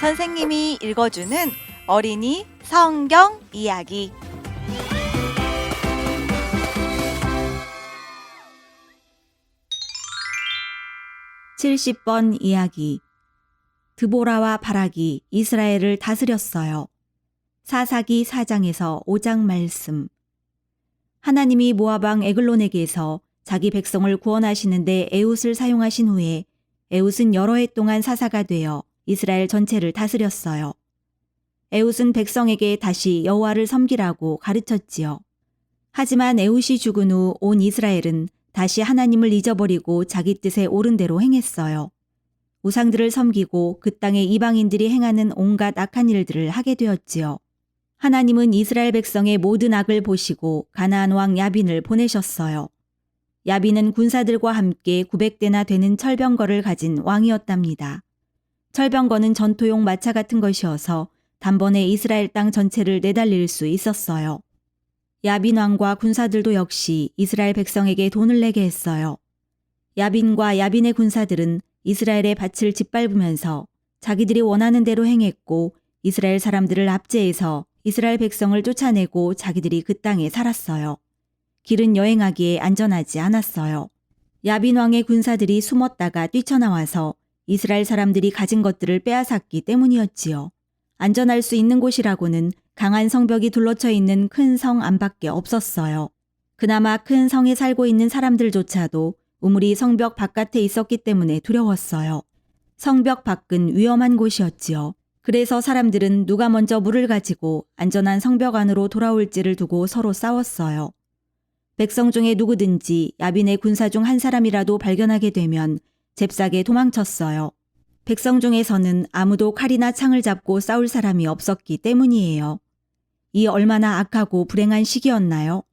선생님이 읽어주는 어린이 성경 이야기. (70번) 이야기. 드보라와 바락이 이스라엘을 다스렸어요. 사사기 4장에서 5장 말씀. 하나님이 모압 왕 에글론에게서 자기 백성을 구원하시는데 에훗을 사용하신 후에 에훗은 여러 해 동안 사사가 되어 이스라엘 전체를 다스렸어요. 에훗은 백성에게 다시 여호와를 섬기라고 가르쳤지요. 하지만 에훗이 죽은 후 온 이스라엘은 다시 하나님을 잊어버리고 자기 뜻에 옳은 대로 행했어요. 우상들을 섬기고 그 땅의 이방인들이 행하는 온갖 악한 일들을 하게 되었지요. 하나님은 이스라엘 백성의 모든 악을 보시고 가나안 왕 야빈을 보내셨어요. 야빈은 군사들과 함께 900대나 되는 철병거를 가진 왕이었답니다. 철병거는 전투용 마차 같은 것이어서 단번에 이스라엘 땅 전체를 내달릴 수 있었어요. 야빈 왕과 군사들도 역시 이스라엘 백성에게 돈을 내게 했어요. 야빈과 야빈의 군사들은 이스라엘의 밭을 짓밟으면서 자기들이 원하는 대로 행했고 이스라엘 사람들을 압제해서 이스라엘 백성을 쫓아내고 자기들이 그 땅에 살았어요. 길은 여행하기에 안전하지 않았어요. 야빈 왕의 군사들이 숨었다가 뛰쳐나와서 이스라엘 사람들이 가진 것들을 빼앗았기 때문이었지요. 안전할 수 있는 곳이라고는 강한 성벽이 둘러쳐 있는 큰 성 안밖에 없었어요. 그나마 큰 성에 살고 있는 사람들조차도 우물이 성벽 바깥에 있었기 때문에 두려웠어요. 성벽 밖은 위험한 곳이었지요. 그래서 사람들은 누가 먼저 물을 가지고 안전한 성벽 안으로 돌아올지를 두고 서로 싸웠어요. 백성 중에 누구든지 야빈의 군사 중 한 사람이라도 발견하게 되면 잽싸게 도망쳤어요. 백성 중에서는 아무도 칼이나 창을 잡고 싸울 사람이 없었기 때문이에요. 이 얼마나 악하고 불행한 시기였나요?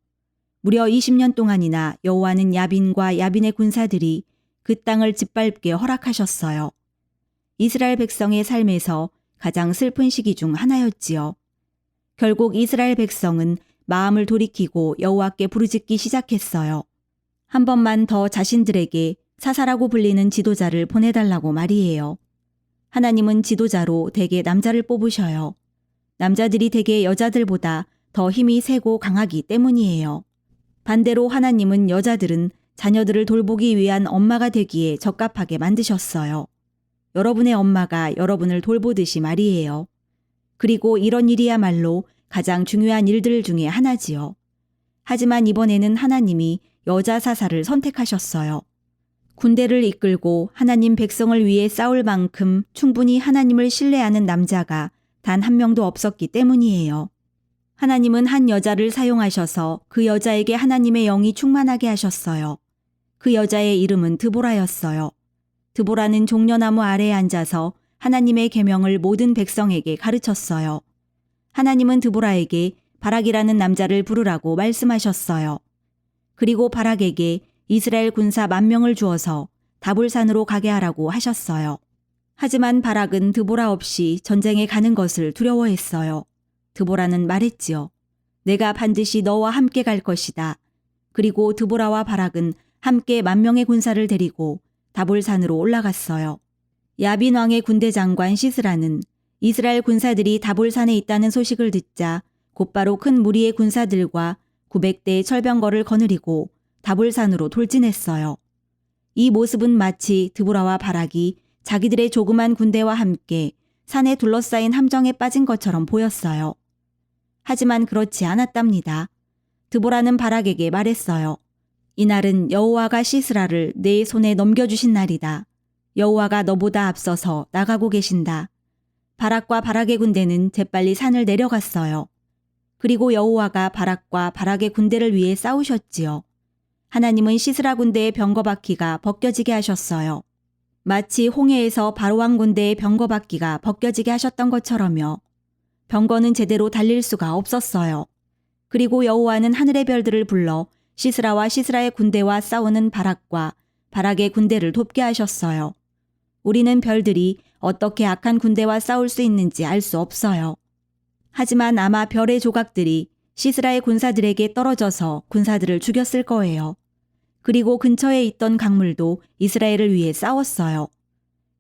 무려 20년 동안이나 여호와는 야빈과 야빈의 군사들이 그 땅을 짓밟게 허락하셨어요. 이스라엘 백성의 삶에서 가장 슬픈 시기 중 하나였지요. 결국 이스라엘 백성은 마음을 돌이키고 여호와께 부르짖기 시작했어요. 한 번만 더 자신들에게 사사라고 불리는 지도자를 보내달라고 말이에요. 하나님은 지도자로 대개 남자를 뽑으셔요. 남자들이 대개 여자들보다 더 힘이 세고 강하기 때문이에요. 반대로 하나님은 여자들은 자녀들을 돌보기 위한 엄마가 되기에 적합하게 만드셨어요. 여러분의 엄마가 여러분을 돌보듯이 말이에요. 그리고 이런 일이야말로 가장 중요한 일들 중에 하나지요. 하지만 이번에는 하나님이 여자 사사를 선택하셨어요. 군대를 이끌고 하나님 백성을 위해 싸울 만큼 충분히 하나님을 신뢰하는 남자가 단 한 명도 없었기 때문이에요. 하나님은 한 여자를 사용하셔서 그 여자에게 하나님의 영이 충만하게 하셨어요. 그 여자의 이름은 드보라였어요. 드보라는 종려나무 아래에 앉아서 하나님의 계명을 모든 백성에게 가르쳤어요. 하나님은 드보라에게 바락이라는 남자를 부르라고 말씀하셨어요. 그리고 바락에게 이스라엘 군사 10,000명을 주어서 다볼산으로 가게 하라고 하셨어요. 하지만 바락은 드보라 없이 전쟁에 가는 것을 두려워했어요. 드보라는 말했지요. 내가 반드시 너와 함께 갈 것이다. 그리고 드보라와 바락은 함께 10,000명의 군사를 데리고 다볼산으로 올라갔어요. 야빈 왕의 군대 장관 시스라는 이스라엘 군사들이 다볼산에 있다는 소식을 듣자 곧바로 큰 무리의 군사들과 900대의 철병거를 거느리고 다볼산으로 돌진했어요. 이 모습은 마치 드보라와 바락이 자기들의 조그만 군대와 함께 산에 둘러싸인 함정에 빠진 것처럼 보였어요. 하지만 그렇지 않았답니다. 드보라는 바락에게 말했어요. 이날은 여호와가 시스라를 내 손에 넘겨주신 날이다. 여호와가 너보다 앞서서 나가고 계신다. 바락과 바락의 군대는 재빨리 산을 내려갔어요. 그리고 여호와가 바락과 바락의 군대를 위해 싸우셨지요. 하나님은 시스라 군대의 병거바퀴가 벗겨지게 하셨어요. 마치 홍해에서 바로왕 군대의 병거바퀴가 벗겨지게 하셨던 것처럼요. 병거는 제대로 달릴 수가 없었어요. 그리고 여호와는 하늘의 별들을 불러 시스라와 시스라의 군대와 싸우는 바락과 바락의 군대를 돕게 하셨어요. 우리는 별들이 어떻게 악한 군대와 싸울 수 있는지 알 수 없어요. 하지만 아마 별의 조각들이 시스라의 군사들에게 떨어져서 군사들을 죽였을 거예요. 그리고 근처에 있던 강물도 이스라엘을 위해 싸웠어요.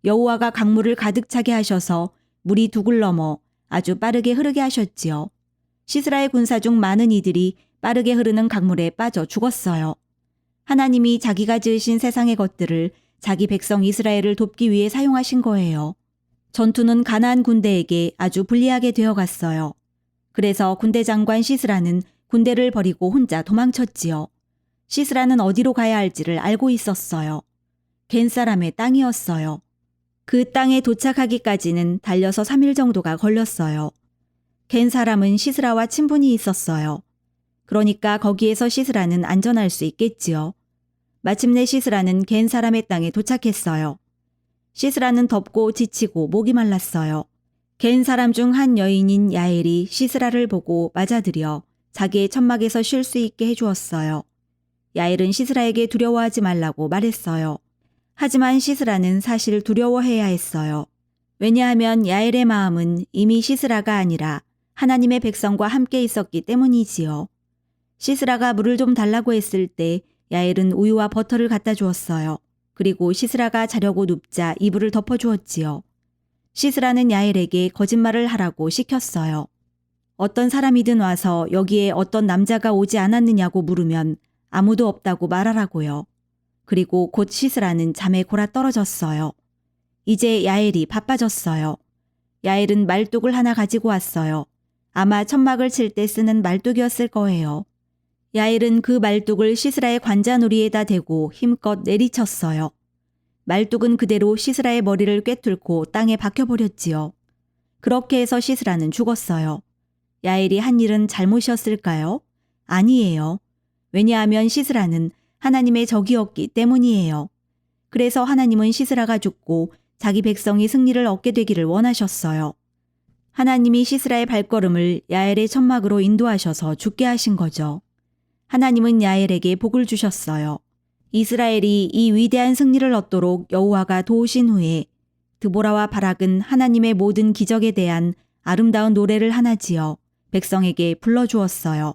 여호와가 강물을 가득 차게 하셔서 물이 두굴 넘어 아주 빠르게 흐르게 하셨지요. 시스라의 군사 중 많은 이들이 빠르게 흐르는 강물에 빠져 죽었어요. 하나님이 자기가 지으신 세상의 것들을 자기 백성 이스라엘을 돕기 위해 사용하신 거예요. 전투는 가나안 군대에게 아주 불리하게 되어갔어요. 그래서 군대 장관 시스라는 군대를 버리고 혼자 도망쳤지요. 시스라는 어디로 가야 할지를 알고 있었어요. 겐 사람의 땅이었어요. 그 땅에 도착하기까지는 달려서 3일 정도가 걸렸어요. 겐 사람은 시스라와 친분이 있었어요. 그러니까 거기에서 시스라는 안전할 수 있겠지요. 마침내 시스라는 겐 사람의 땅에 도착했어요. 시스라는 덥고 지치고 목이 말랐어요. 겐 사람 중 한 여인인 야엘이 시스라를 보고 맞아들여 자기의 천막에서 쉴 수 있게 해주었어요. 야엘은 시스라에게 두려워하지 말라고 말했어요. 하지만 시스라는 사실 두려워해야 했어요. 왜냐하면 야엘의 마음은 이미 시스라가 아니라 하나님의 백성과 함께 있었기 때문이지요. 시스라가 물을 좀 달라고 했을 때 야엘은 우유와 버터를 갖다 주었어요. 그리고 시스라가 자려고 눕자 이불을 덮어주었지요. 시스라는 야엘에게 거짓말을 하라고 시켰어요. 어떤 사람이든 와서 여기에 어떤 남자가 오지 않았느냐고 물으면 아무도 없다고 말하라고요. 그리고 곧 시스라는 잠에 골아 떨어졌어요. 이제 야엘이 바빠졌어요. 야엘은 말뚝을 하나 가지고 왔어요. 아마 천막을 칠 때 쓰는 말뚝이었을 거예요. 야엘은 그 말뚝을 시스라의 관자놀이에다 대고 힘껏 내리쳤어요. 말뚝은 그대로 시스라의 머리를 꿰뚫고 땅에 박혀버렸지요. 그렇게 해서 시스라는 죽었어요. 야엘이 한 일은 잘못이었을까요? 아니에요. 왜냐하면 시스라는 하나님의 적이었기 때문이에요. 그래서 하나님은 시스라가 죽고 자기 백성이 승리를 얻게 되기를 원하셨어요. 하나님이 시스라의 발걸음을 야엘의 천막으로 인도하셔서 죽게 하신 거죠. 하나님은 야엘에게 복을 주셨어요. 이스라엘이 이 위대한 승리를 얻도록 여호와가 도우신 후에 드보라와 바락은 하나님의 모든 기적에 대한 아름다운 노래를 하나 지어 백성에게 불러주었어요.